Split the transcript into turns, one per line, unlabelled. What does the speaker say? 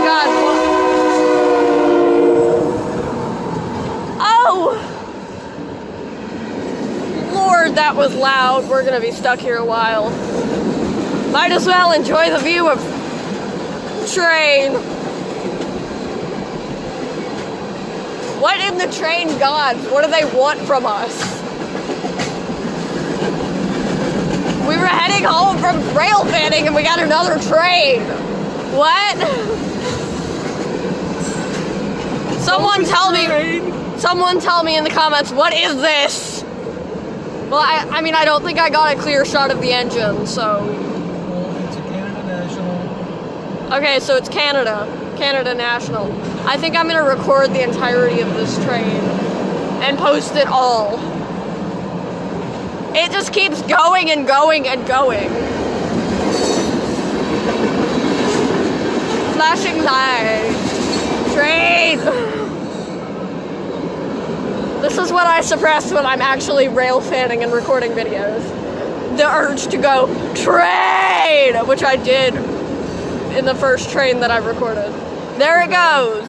God. Oh! Lord, that was loud. We're gonna be stuck here a while. Might as well enjoy the view of train. What in the train gods? What do they want from us? We were heading home from rail fanning and we got another train. What? Someone tell me in the comments, what is this? Well, I mean, I don't think I got a clear shot of the engine, so.
Well, it's a Canada National.
Okay, so it's Canada National. I think I'm gonna record the entirety of this train and post it all. It just keeps going and going and going. Flashing lights. Train. This is what I suppress when I'm actually rail fanning and recording videos. The urge to go, train! Which I did in the first train that I recorded. There it goes.